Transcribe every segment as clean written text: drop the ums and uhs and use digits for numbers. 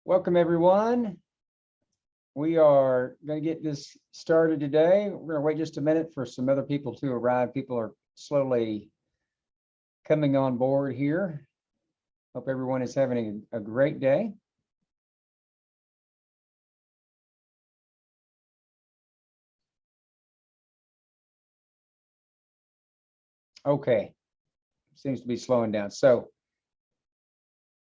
Welcome, everyone. We are going to get this started today. We're going to wait just a minute for some other people to arrive. People are slowly coming on board here. Hope everyone is having a great day. Okay, seems to be slowing down. So,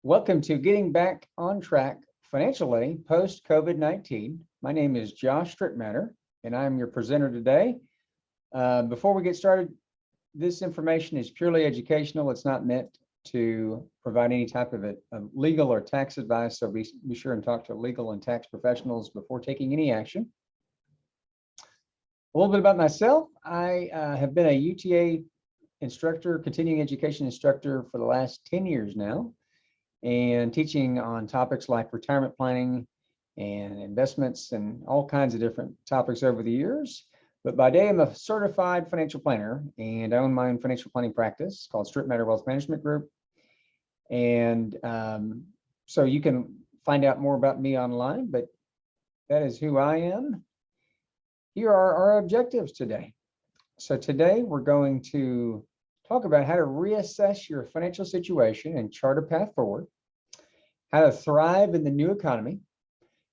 welcome to Getting Back on Track Financially Post-COVID-19. My name is Josh Strittmatter, and I'm your presenter today. Before we get started, this information is purely educational. It's not meant to provide any type of legal or tax advice, so be sure and talk to legal and tax professionals before taking any action. A little bit about myself. I have been a UTA instructor, continuing education instructor for the last 10 years now, and teaching on topics like retirement planning and investments and all kinds of different topics over the years. But by day, I'm a certified financial planner, and I own my own financial planning practice called Strittmatter Wealth Management Group. And so you can find out more about me online, but that is who I am. Here are our objectives today. So today we're going to talk about how to reassess your financial situation and chart a path forward, how to thrive in the new economy,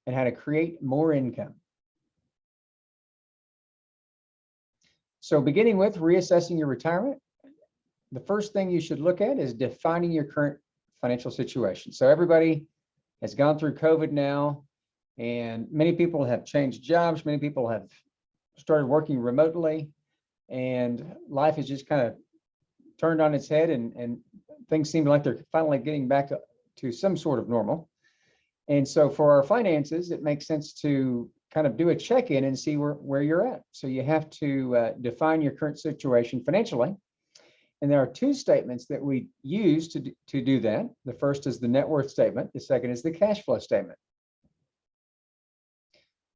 and how to create more income. So beginning with reassessing your retirement, the first thing you should look at is defining your current financial situation. So everybody has gone through COVID now, and many people have changed jobs. Many people have started working remotely, and life has just kind of turned on its head, and things seem like they're finally getting back to some sort of normal. And so for our finances, it makes sense to kind of do a check-in and see where you're at. So you have to define your current situation financially. And there are two statements that we use to do that. The first is the net worth statement. The second is the cash flow statement.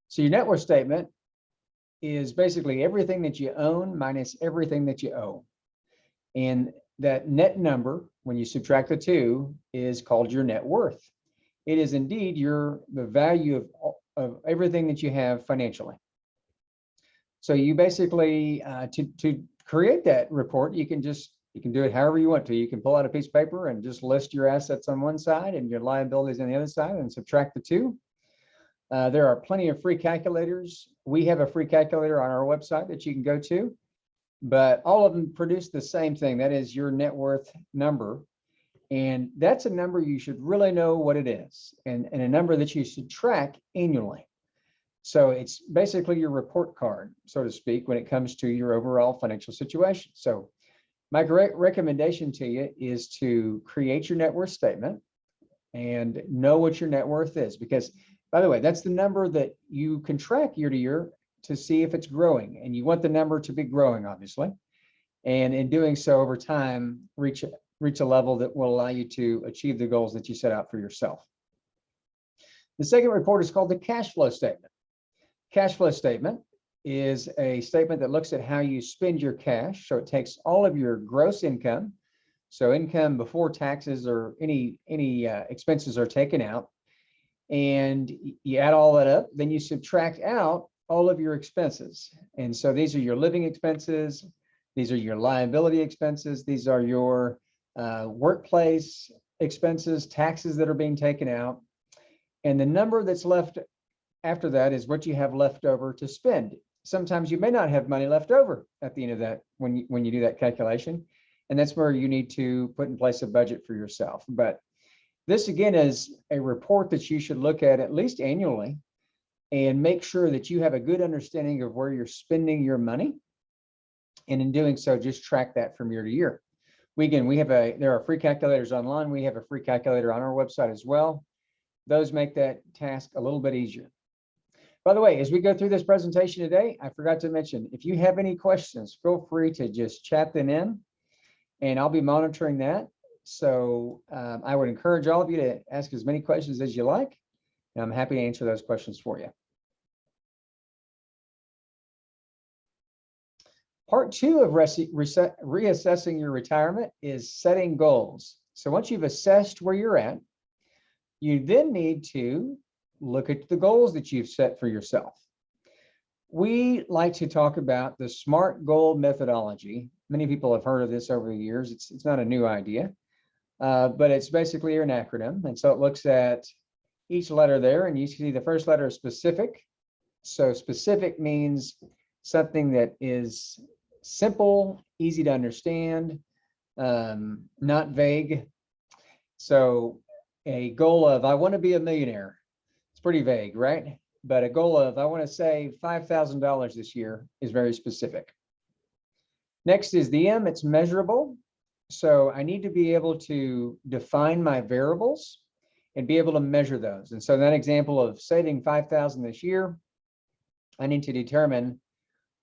So your net worth statement is basically everything that you own minus everything that you owe. And that net number, when you subtract the two, is called your net worth. It is indeed the value of everything that you have financially. So you basically, to create that report, you can do it however you want to. You can pull out a piece of paper and just list your assets on one side and your liabilities on the other side and subtract the two. There are plenty of free calculators. We have a free calculator on our website that you can go to, but all of them produce the same thing. That is your net worth number. And that's a number you should really know what it is, and a number that you should track annually. So it's basically your report card, so to speak, when it comes to your overall financial situation. So my great recommendation to you is to create your net worth statement and know what your net worth is, because, by the way, that's the number that you can track year to year to see if it's growing, and you want the number to be growing, obviously. And in doing so over time, reach a level that will allow you to achieve the goals that you set out for yourself. The second report is called the cash flow statement. Cash flow statement is a statement that looks at how you spend your cash. So it takes all of your gross income, so income before taxes or any expenses are taken out, and you add all that up. Then you subtract out all of your expenses. And so these are your living expenses. These are your liability expenses. These are your workplace expenses, taxes that are being taken out. And the number that's left after that is what you have left over to spend. Sometimes you may not have money left over at the end of that when you do that calculation. And that's where you need to put in place a budget for yourself. But this, again, is a report that you should look at least annually and make sure that you have a good understanding of where you're spending your money. And in doing so, just track that from year to year. There are free calculators online. We have a free calculator on our website as well. Those make that task a little bit easier. By the way, as we go through this presentation today, I forgot to mention, if you have any questions, feel free to just chat them in, and I'll be monitoring that. So I would encourage all of you to ask as many questions as you like, and I'm happy to answer those questions for you. Part two of reassessing your retirement is setting goals. So once you've assessed where you're at, You then need to look at the goals that you've set for yourself. We like to talk about the SMART goal methodology. Many people have heard of this over the years. It's not a new idea, but it's basically an acronym. And so it looks at each letter there, and you see the first letter is specific. So specific means something that is simple, easy to understand, not vague. So a goal of, I want to be a millionaire. It's pretty vague, right? But a goal of, I want to save $5,000 this year is very specific. Next is the M, it's measurable. So I need to be able to define my variables and be able to measure those. And so that example of saving $5,000 this year, I need to determine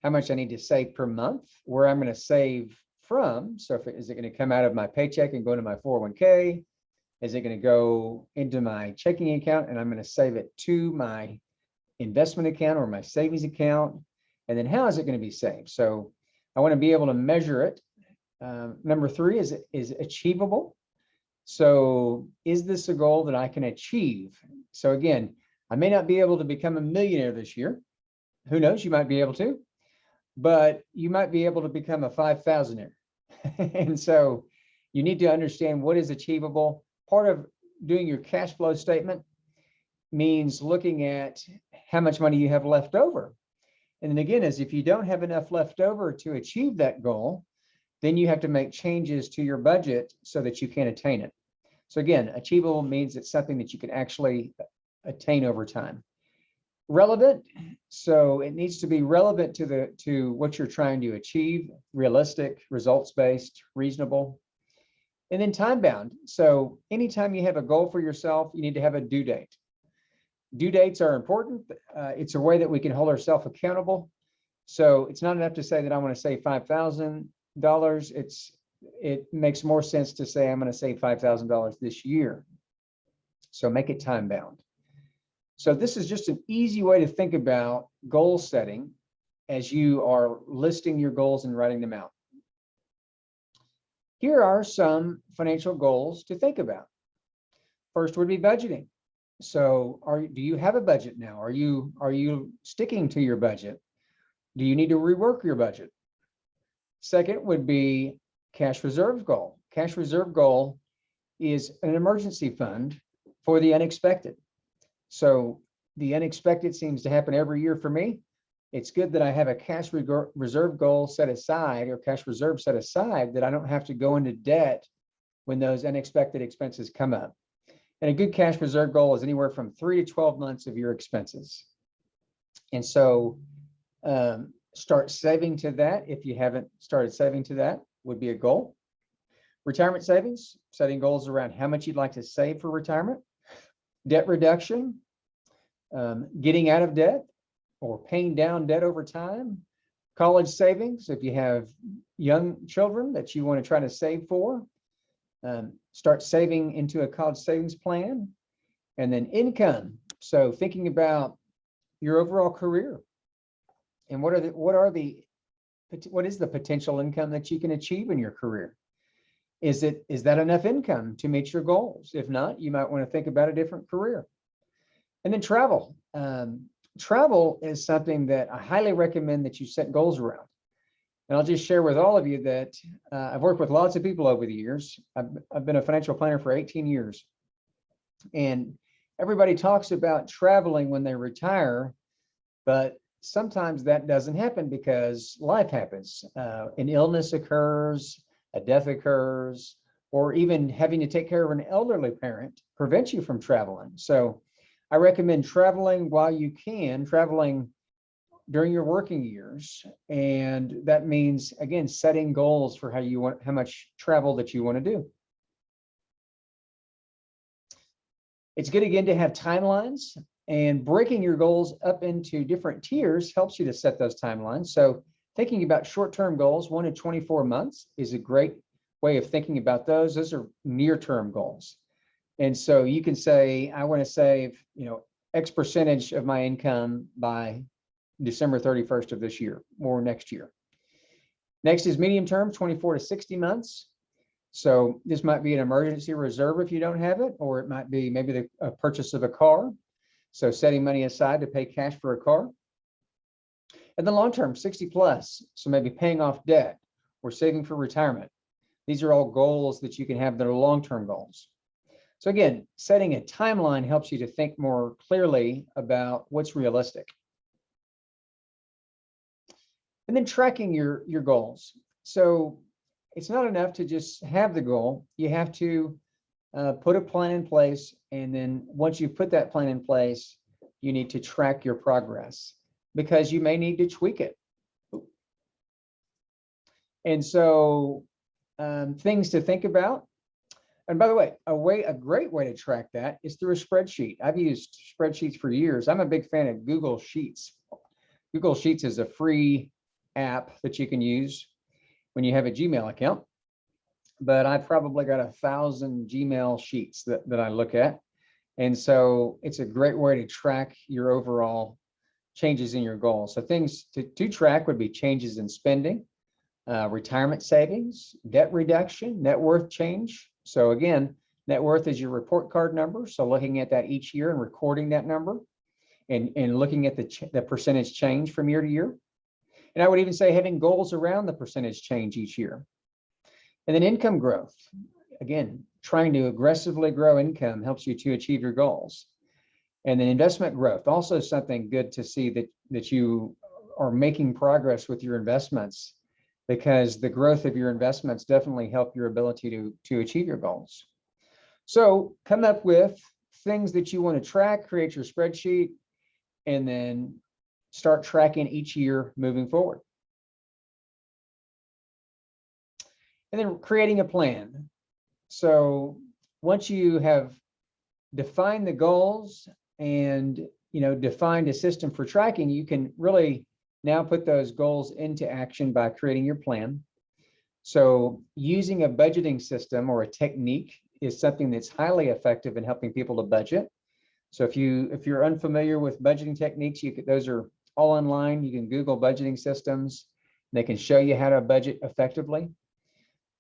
how much I need to save per month, where I'm going to save from. So is it going to come out of my paycheck and go into my 401k? Is it going to go into my checking account and I'm going to save it to my investment account or my savings account? And then how is it going to be saved? So I want to be able to measure it. Number 3 is achievable. So is this a goal that I can achieve? So again, I may not be able to become a millionaire this year. Who knows? You might be able to, but you might be able to become a 5,000er. And so you need to understand what is achievable. Part of doing your cash flow statement means looking at how much money you have left over. And then again, as if you don't have enough left over to achieve that goal, then you have to make changes to your budget so that you can attain it. So again, achievable means it's something that you can actually attain over time. Relevant, so it needs to be relevant to what you're trying to achieve, realistic, results-based, reasonable. And then time-bound. So anytime you have a goal for yourself, you need to have a due date. Due dates are important. It's a way that we can hold ourselves accountable. So it's not enough to say that I want to save $5,000. It makes more sense to say I'm going to save $5,000 this year. So make it time-bound. So this is just an easy way to think about goal setting as you are listing your goals and writing them out. Here are some financial goals to think about. First would be budgeting. So do you have a budget now? Are you sticking to your budget? Do you need to rework your budget? Second would be cash reserve goal. Cash reserve goal is an emergency fund for the unexpected. So the unexpected seems to happen every year for me. It's good that I have a cash reserve goal set aside, or cash reserve set aside, that I don't have to go into debt when those unexpected expenses come up. And a good cash reserve goal is anywhere from 3 to 12 months of your expenses. And so start saving to that. If you haven't started saving to that, would be a goal. Retirement savings, setting goals around how much you'd like to save for retirement. Debt reduction, getting out of debt or paying down debt over time. College savings, if you have young children that you want to try to save for. Start saving into a college savings plan. And then income, so thinking about your overall career and what is the potential income that you can achieve in your career? Is that enough income to meet your goals? If not, you might want to think about a different career. And then travel. Travel is something that I highly recommend that you set goals around. And I'll just share with all of you that I've worked with lots of people over the years. I've been a financial planner for 18 years. And everybody talks about traveling when they retire, but sometimes that doesn't happen because life happens. An illness occurs, a death occurs, or even having to take care of an elderly parent prevents you from traveling. So I recommend traveling while you can, traveling during your working years. And that means, again, setting goals for how much travel that you want to do. It's good, again, to have timelines, and breaking your goals up into different tiers helps you to set those timelines. So thinking about short-term goals, 1 to 24 months is a great way of thinking about those. Those are near-term goals. And so you can say, I want to save, X percentage of my income by December 31st of this year or next year. Next is medium term, 24 to 60 months. So this might be an emergency reserve if you don't have it, or it might be maybe the purchase of a car. So setting money aside to pay cash for a car. And then long-term, 60 plus. So maybe paying off debt or saving for retirement. These are all goals that you can have that are long-term goals. So again, setting a timeline helps you to think more clearly about what's realistic. And then tracking your goals. So it's not enough to just have the goal. You have to put a plan in place. And then once you put that plan in place, you need to track your progress because you may need to tweak it. And so things to think about. And by the way, a great way to track that is through a spreadsheet. I've used spreadsheets for years. I'm a big fan of Google Sheets. Google Sheets is a free app that you can use when you have a Gmail account. But I've probably got 1,000 Gmail sheets that I look at. And so it's a great way to track your overall changes in your goals. So things to track would be changes in spending, retirement savings, debt reduction, net worth change. So again, net worth is your report card number. So looking at that each year and recording that number and looking at the percentage change from year to year. And I would even say having goals around the percentage change each year. And then income growth. Again, trying to aggressively grow income helps you to achieve your goals. And then investment growth, also something good to see that you are making progress with your investments, because the growth of your investments definitely help your ability to achieve your goals. So come up with things that you want to track, create your spreadsheet, and then start tracking each year moving forward. And then creating a plan. So once you have defined the goals and defined a system for tracking, you can really now put those goals into action by creating your plan. So using a budgeting system or a technique is something that's highly effective in helping people to budget. So if you're unfamiliar with budgeting techniques, those are all online. You can Google budgeting systems. They can show you how to budget effectively.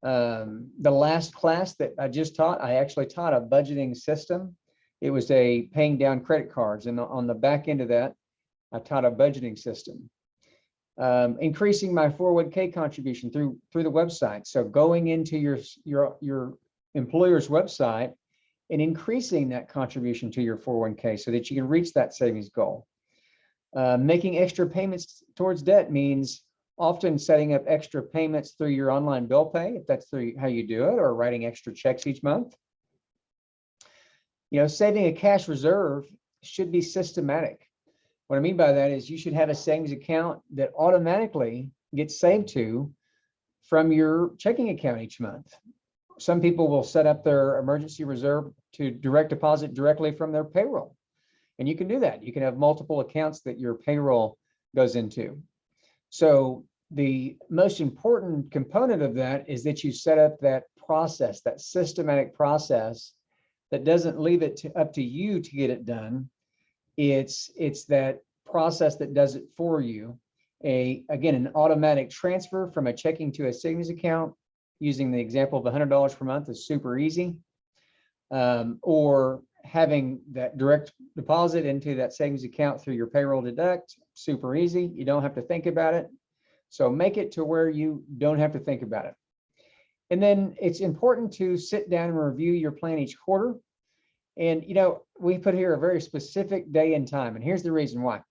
The last class that I just taught, I actually taught a budgeting system. It was a paying down credit cards, and on the back end of that, I taught a budgeting system. Increasing my 401k contribution through the website. So going into your employer's website and increasing that contribution to your 401k so that you can reach that savings goal. Making extra payments towards debt means often setting up extra payments through your online bill pay, if that's how you do it, or writing extra checks each month. Saving a cash reserve should be systematic. What I mean by that is you should have a savings account that automatically gets saved to from your checking account each month. Some people will set up their emergency reserve to direct deposit directly from their payroll. And you can do that. You can have multiple accounts that your payroll goes into. So the most important component of that is that you set up that process, that systematic process that doesn't leave it up to you to get it done. It's that process that does it for you. Again, an automatic transfer from a checking to a savings account, using the example of $100 per month, is super easy. Or having that direct deposit into that savings account through your payroll deduct, super easy. You don't have to think about it. So make it to where you don't have to think about it. And then it's important to sit down and review your plan each quarter. And, we put here a very specific day and time. And here's the reason why.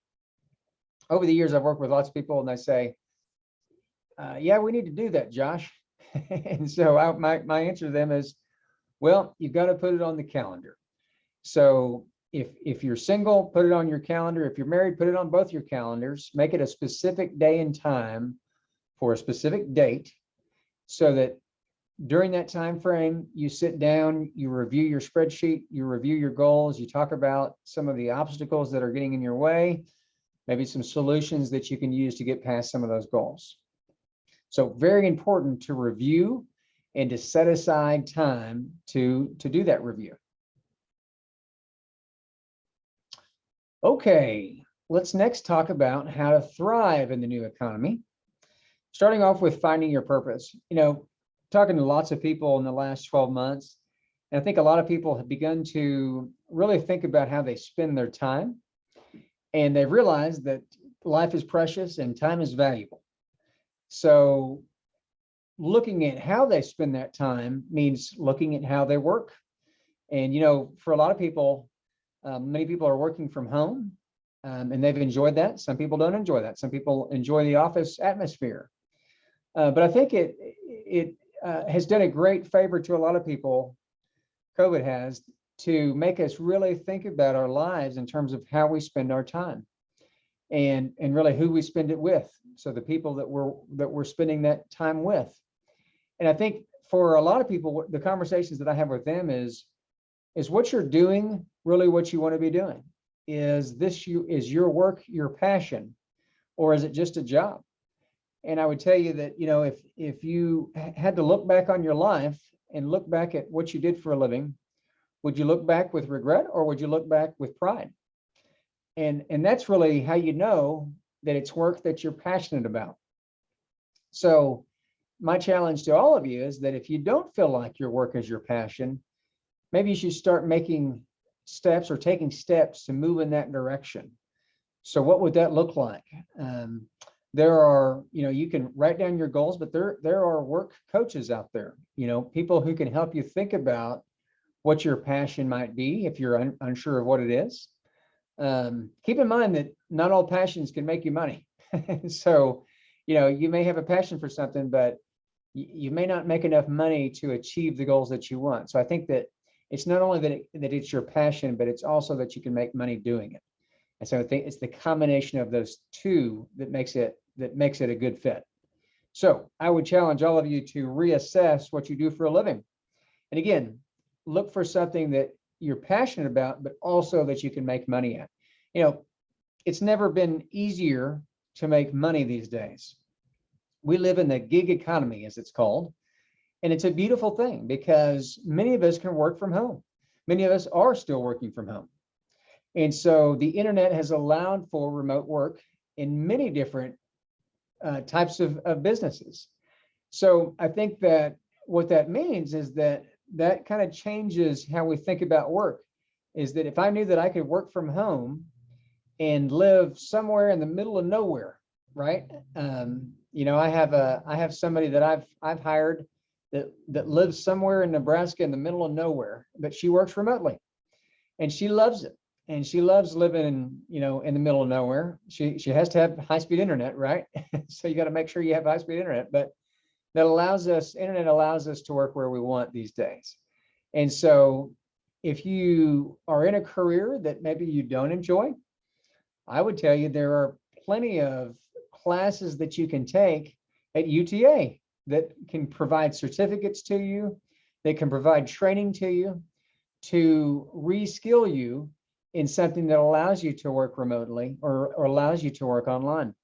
Over the years, I've worked with lots of people and they say, yeah, we need to do that, Josh. And so my answer to them is, well, you've got to put it on the calendar. So if you're single, put it on your calendar. If you're married, put it on both your calendars. Make it a specific day and time for a specific date, so that during that time frame, you sit down, you review your spreadsheet, you review your goals, you talk about some of the obstacles that are getting in your way, maybe some solutions that you can use to get past some of those goals. So very important to review and to set aside time to do that review. Okay, let's next talk about how to thrive in the new economy. Starting off with finding your purpose. talking to lots of people in the last 12 months, and I think a lot of people have begun to really think about how they spend their time, and they've realized that life is precious and time is valuable. So looking at how they spend that time means looking at how they work. And, for a lot of people, many people are working from home, and they've enjoyed that. Some people don't enjoy that. Some people enjoy the office atmosphere. But I think it has done a great favor to a lot of people, COVID has, to make us really think about our lives in terms of how we spend our time, and really who we spend it with. So the people that we're spending that time with. And I think for a lot of people, the conversations that I have with them is what you're doing really what you want to be doing? Is your work your passion, or is it just a job? And I would tell you that, if you had to look back on your life and look back at what you did for a living, would you look back with regret, or would you look back with pride? And that's really how you know that it's work that you're passionate about. So my challenge to all of you is that if you don't feel like your work is your passion, maybe you should start making steps or taking steps to move in that direction. So what would that look like? There are, you can write down your goals, but there are work coaches out there, people who can help you think about what your passion might be if you're unsure of what it is. Keep in mind that not all passions can make you money. So, you may have a passion for something, but you may not make enough money to achieve the goals that you want. So I think that it's not only that it's your passion, but it's also that you can make money doing it. And so I think it's the combination of those two that makes it a good fit. So I would challenge all of you to reassess what you do for a living. And again, look for something that you're passionate about, but also that you can make money at. It's never been easier to make money these days. We live in the gig economy, as it's called, and it's a beautiful thing because many of us can work from home. Many of us are still working from home. And so the internet has allowed for remote work in many different types of businesses. So I think that what that means is that kind of changes how we think about work, is that if I knew that I could work from home and live somewhere in the middle of nowhere, right? I have somebody that I've hired that lives somewhere in Nebraska in the middle of nowhere, but she works remotely and she loves it. And she loves living in the middle of nowhere. She has to have high-speed internet, right? So you got to make sure you have high-speed internet, but internet allows us to work where we want these days. And so if you are in a career that maybe you don't enjoy, I would tell you there are plenty of classes that you can take at UTA that can provide certificates to you, they can provide training to you to reskill you in something that allows you to work remotely or allows you to work online.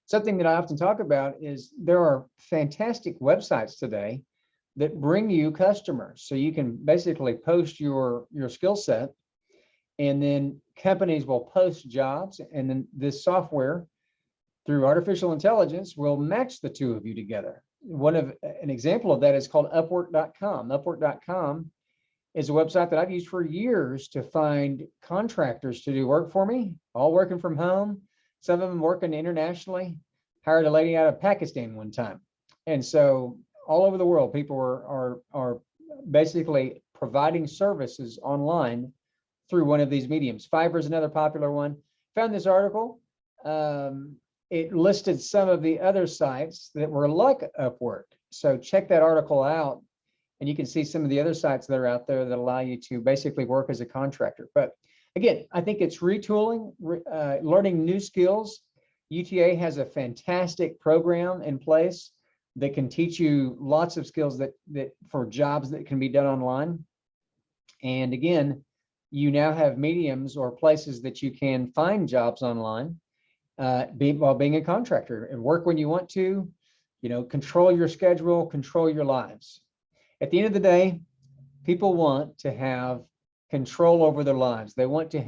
Something that I often talk about is there are fantastic websites today that bring you customers. So you can basically post your skill set, and then companies will post jobs, and then this software through artificial intelligence will match the two of you together. An example of that is called Upwork.com. Upwork.com is a website that I've used for years to find contractors to do work for me, all working from home, some of them working internationally. Hired a lady out of Pakistan one time. And so all over the world, people are basically providing services online through one of these mediums. Fiverr is another popular one. Found this article. It listed some of the other sites that were like Upwork. So check that article out, and you can see some of the other sites that are out there that allow you to basically work as a contractor. But again, I think it's retooling, learning new skills. UTA has a fantastic program in place that can teach you lots of skills that for jobs that can be done online. And again, you now have mediums or places that you can find jobs online while being a contractor and work when you want to, control your schedule, control your lives. At the end of the day, people want to have control over their lives. They want to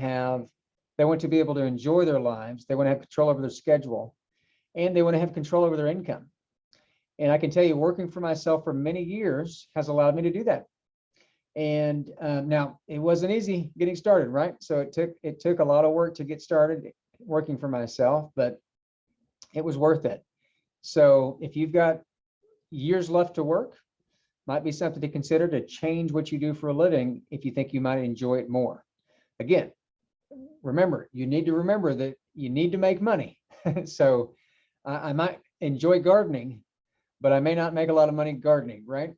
be able to enjoy their lives. They want to have control over their schedule, and they want to have control over their income. And I can tell you, working for myself for many years has allowed me to do that. And now it wasn't easy getting started, right? So it took a lot of work to get started working for myself, but it was worth it. So if you've got years left to work, might be something to consider to change what you do for a living if you think you might enjoy it more. Again, remember, you need to remember that you need to make money. So I might enjoy gardening, but I may not make a lot of money gardening, right?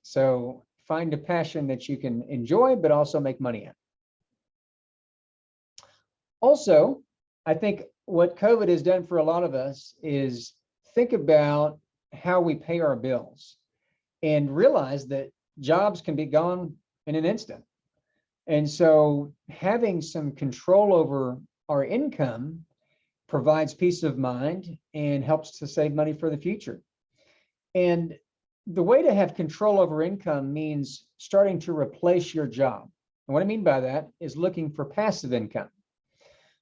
So find a passion that you can enjoy, but also make money in. Also, I think what COVID has done for a lot of us is think about how we pay our bills and realize that jobs can be gone in an instant. And so having some control over our income provides peace of mind and helps to save money for the future. And the way to have control over income means starting to replace your job. And what I mean by that is looking for passive income.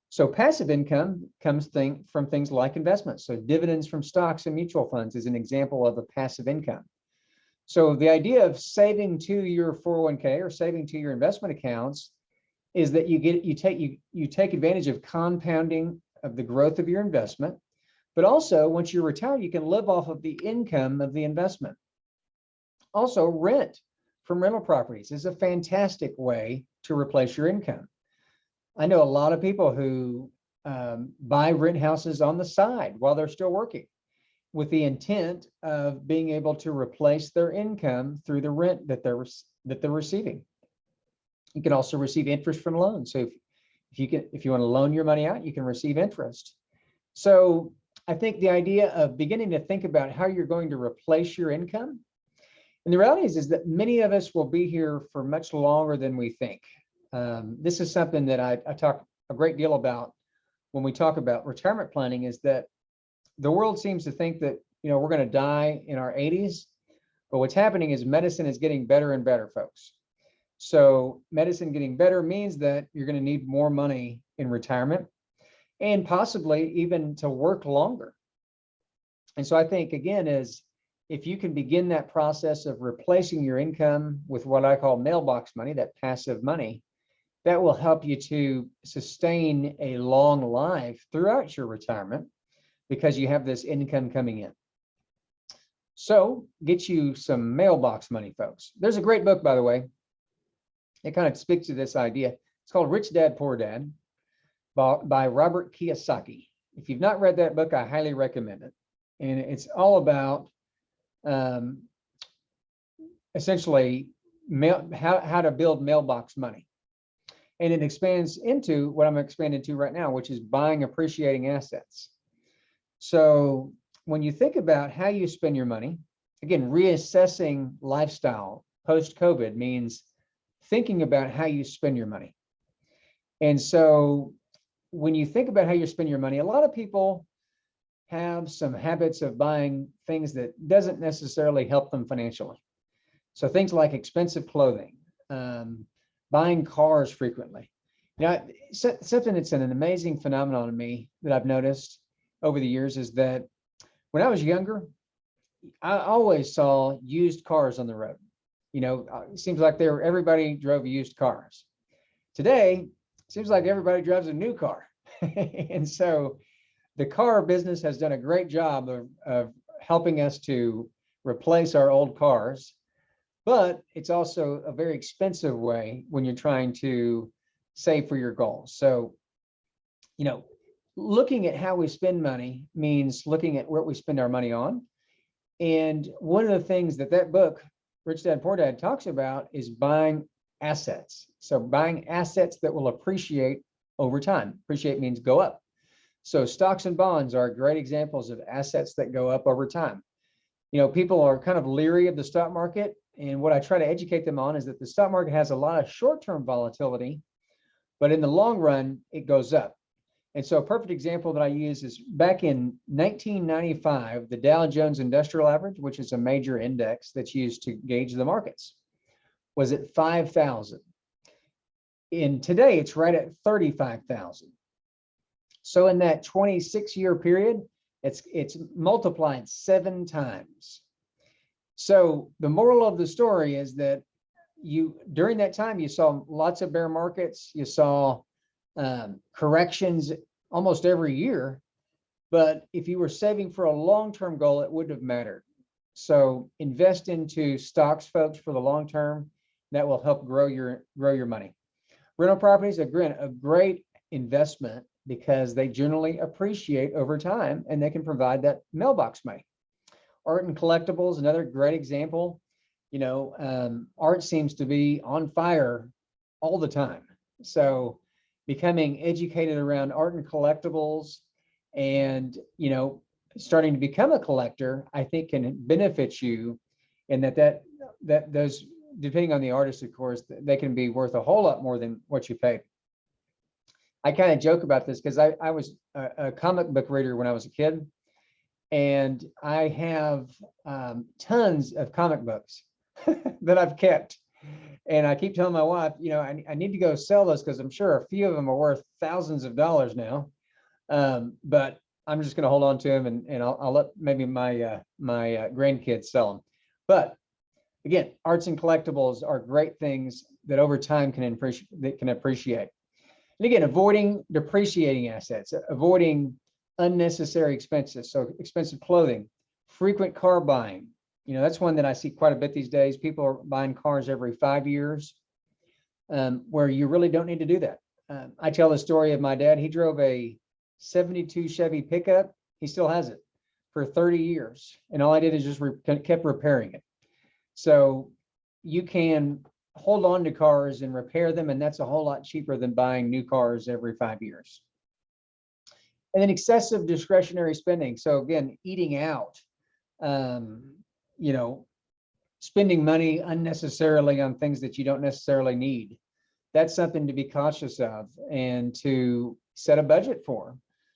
So passive income comes from things like investments. So dividends from stocks and mutual funds is an example of a passive income. So the idea of saving to your 401k or saving to your investment accounts is that you take advantage of compounding of the growth of your investment, but also once you're retired, you can live off of the income of the investment. Also, rent from rental properties is a fantastic way to replace your income. I know a lot of people who buy rent houses on the side while they're still working, with the intent of being able to replace their income through the rent that they're receiving. You can also receive interest from loans. So if you want to loan your money out, you can receive interest. So I think the idea of beginning to think about how you're going to replace your income, and the reality is that many of us will be here for much longer than we think. This is something that I talk a great deal about when we talk about retirement planning, is that the world seems to think that, we're going to die in our 80s, but what's happening is medicine is getting better and better, folks. So medicine getting better means that you're going to need more money in retirement and possibly even to work longer. And so I think, again, is if you can begin that process of replacing your income with what I call mailbox money, that passive money, that will help you to sustain a long life throughout your retirement because you have this income coming in. So get you some mailbox money, folks. There's a great book, by the way. It kind of speaks to this idea. It's called Rich Dad, Poor Dad by Robert Kiyosaki. If you've not read that book, I highly recommend it. And it's all about essentially how to build mailbox money. And it expands into what I'm expanding to right now, which is buying appreciating assets. So when you think about how you spend your money, again, reassessing lifestyle post-COVID means thinking about how you spend your money. And so when you think about how you spend your money, a lot of people have some habits of buying things that doesn't necessarily help them financially. So things like expensive clothing, buying cars frequently. Something that's an amazing phenomenon to me that I've noticed over the years is that when I was younger, I always saw used cars on the road. It seems like everybody drove used cars. Today, it seems like everybody drives a new car. And so the car business has done a great job of helping us to replace our old cars, but it's also a very expensive way when you're trying to save for your goals. So, looking at how we spend money means looking at what we spend our money on. And one of the things that book, Rich Dad, Poor Dad, talks about is buying assets. So buying assets that will appreciate over time. Appreciate means go up. So stocks and bonds are great examples of assets that go up over time. People are kind of leery of the stock market. And what I try to educate them on is that the stock market has a lot of short-term volatility, but in the long run, it goes up. And so a perfect example that I use is back in 1995, the Dow Jones Industrial Average, which is a major index that's used to gauge the markets, was at 5,000. And today it's right at 35,000. So in that 26-year period, it's multiplied 7 times. So the moral of the story is that during that time, you saw lots of bear markets, you saw corrections almost every year. But if you were saving for a long-term goal, it wouldn't have mattered. So invest into stocks, folks, for the long term. That will help grow your money. Rental properties, again, a great investment because they generally appreciate over time and they can provide that mailbox money. Art and collectibles, another great example. Art seems to be on fire all the time. So becoming educated around art and collectibles and, starting to become a collector, I think can benefit you in that those, depending on the artist, of course, they can be worth a whole lot more than what you paid. I kind of joke about this because I was a comic book reader when I was a kid, and I have tons of comic books that I've kept. And I keep telling my wife, I need to go sell those because I'm sure a few of them are worth thousands of dollars now. But I'm just going to hold on to them, and I'll let maybe my grandkids sell them. But again, arts and collectibles are great things that over time can appreciate. And again, avoiding depreciating assets, avoiding unnecessary expenses. So expensive clothing, frequent car buying. That's one that I see quite a bit these days. People are buying cars every 5 years, where you really don't need to do that. I tell the story of my dad. He drove a 72 Chevy pickup. He still has it for 30 years. And all I did is just kept repairing it. So you can hold on to cars and repair them. And that's a whole lot cheaper than buying new cars every 5 years. And then excessive discretionary spending. So again, eating out, spending money unnecessarily on things that you don't necessarily need. That's something to be cautious of and to set a budget for,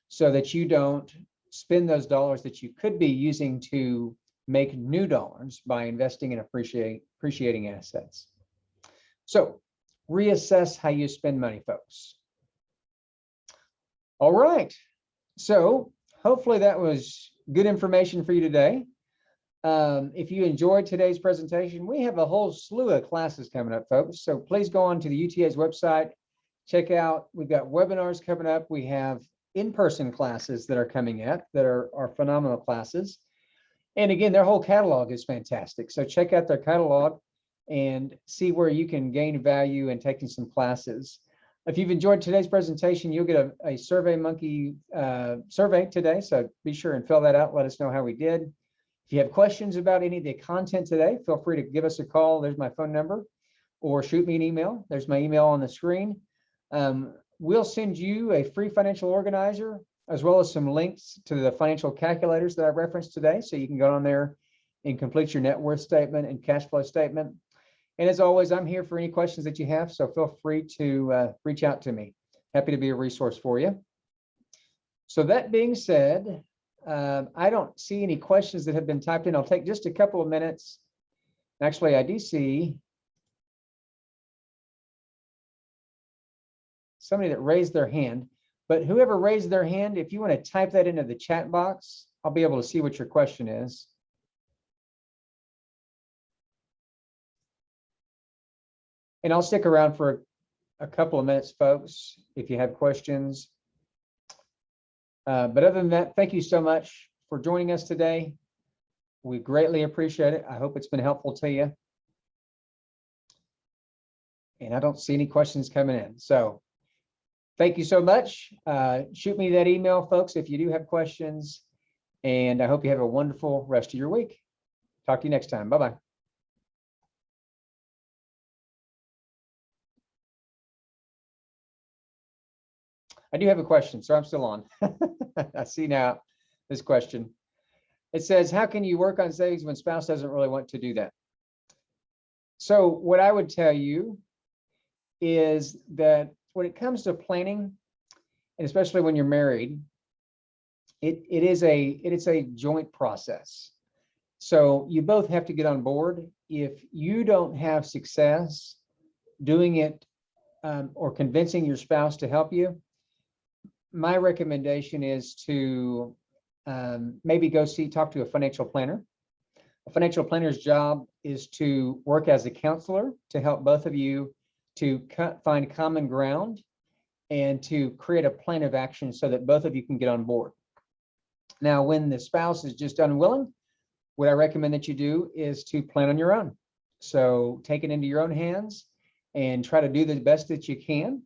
so that you don't spend those dollars that you could be using to make new dollars by investing in appreciating assets. So reassess how you spend money, folks. All right. So hopefully that was good information for you today. If you enjoyed today's presentation, we have a whole slew of classes coming up, folks. So please go on to the UTA's website, check out, we've got webinars coming up. We have in-person classes that are coming up that are phenomenal classes. And again, their whole catalog is fantastic. So check out their catalog and see where you can gain value in taking some classes. If you've enjoyed today's presentation, you'll get a SurveyMonkey survey today. So be sure and fill that out. Let us know how we did. If you have questions about any of the content today, feel free to give us a call. There's my phone number, or shoot me an email. There's my email on the screen. We'll send you a free financial organizer, as well as some links to the financial calculators that I referenced today. So you can go on there and complete your net worth statement and cash flow statement. And as always, I'm here for any questions that you have. So feel free to reach out to me. Happy to be a resource for you. So that being said, I don't see any questions that have been typed in. I'll take just a couple of minutes. Actually, I do see somebody that raised their hand, but whoever raised their hand, if you want to type that into the chat box, I'll be able to see what your question is. And I'll stick around for a couple of minutes, folks, if you have questions. But other than that, thank you so much for joining us today. We greatly appreciate it. I hope it's been helpful to you. And I don't see any questions coming in. So thank you so much. Shoot me that email, folks, if you do have questions. And I hope you have a wonderful rest of your week. Talk to you next time. Bye-bye. I do have a question, so I'm still on. I see now this question. It says, how can you work on savings when spouse doesn't really want to do that? So what I would tell you is that when it comes to planning, and especially when you're married, it is a joint process. So you both have to get on board. If you don't have success doing it or convincing your spouse to help you, my recommendation is to maybe go talk to a financial planner A financial planner's job is to work as a counselor to help both of you to find common ground and to create a plan of action so that both of you can get on board. Now, when the spouse is just unwilling, what I recommend that you do is to plan on your own. So take it into your own hands and try to do the best that you can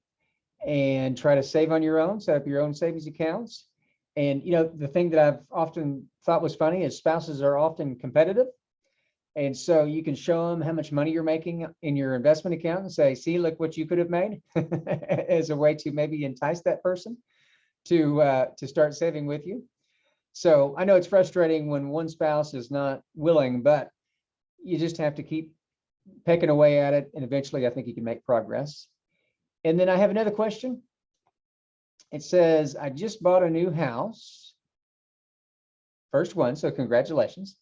and try to save on your own, set up your own savings accounts. And, you know, the thing that I've often thought was funny is spouses are often competitive. And so you can show them how much money you're making in your investment account and say, see, look what you could have made as a way to maybe entice that person to start saving with you. So I know it's frustrating when one spouse is not willing, but you just have to keep pecking away at it. And eventually I think you can make progress. And then I have another question. It says, I just bought a new house. First one, so congratulations.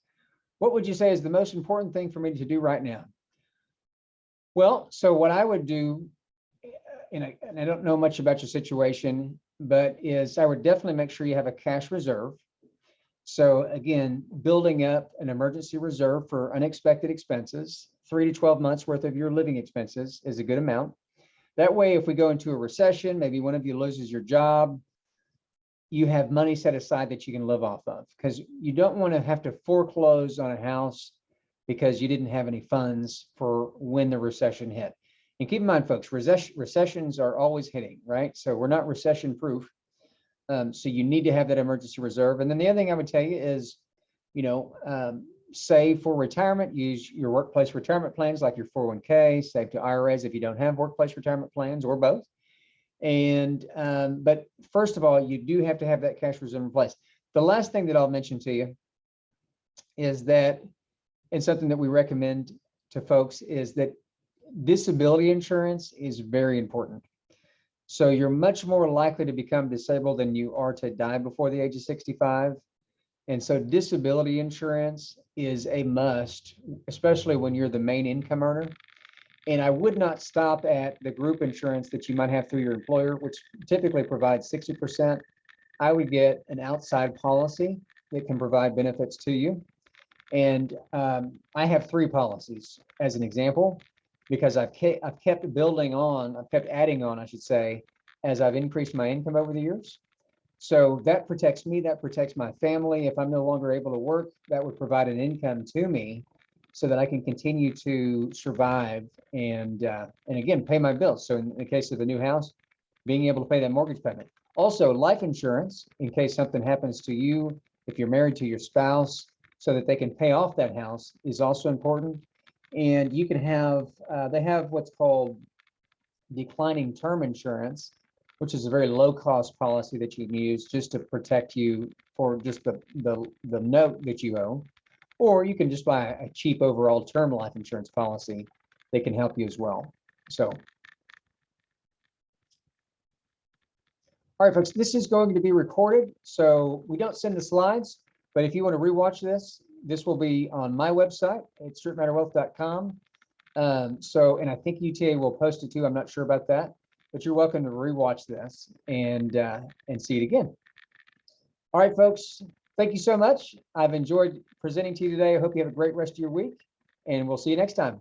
What would you say is the most important thing for me to do right now? Well, so what I would do, and I don't know much about your situation, but is I would definitely make sure you have a cash reserve. So again, building up an emergency reserve for unexpected expenses, 3 to 12 months worth of your living expenses is a good amount. That way, if we go into a recession, maybe one of you loses your job, you have money set aside that you can live off of, because you don't want to have to foreclose on a house because you didn't have any funds for when the recession hit. And keep in mind, folks, recessions are always hitting, right? So we're not recession proof. So you need to have that emergency reserve. And then the other thing I would tell you is, save for retirement, use your workplace retirement plans like your 401k, save to IRAs if you don't have workplace retirement plans, or both. And but first of all, you do have to have that cash reserve in place. The last thing that I'll mention to you is that, and something that we recommend to folks, is that disability insurance is very important. So you're much more likely to become disabled than you are to die before the age of 65. And so disability insurance is a must, especially when you're the main income earner. And I would not stop at the group insurance that you might have through your employer, which typically provides 60%. I would get an outside policy that can provide benefits to you. And I have 3 policies as an example, because I've kept adding on, I should say, as I've increased my income over the years. So that protects me, that protects my family. If I'm no longer able to work, that would provide an income to me so that I can continue to survive and again, pay my bills. So in the case of a new house, being able to pay that mortgage payment. Also, life insurance, in case something happens to you, if you're married to your spouse, so that they can pay off that house, is also important. And you can have, they have what's called declining term insurance, which is a very low cost policy that you can use just to protect you for just the note that you owe. Or you can just buy a cheap overall term life insurance policy that can help you as well. So, all right, folks, this is going to be recorded, so we don't send the slides, but if you want to rewatch this will be on my website at strittmatterwealth.com. And I think UTA will post it too. I'm not sure about that, but you're welcome to rewatch this and see it again. All right, folks, thank you so much. I've enjoyed presenting to you today. I hope you have a great rest of your week, and we'll see you next time.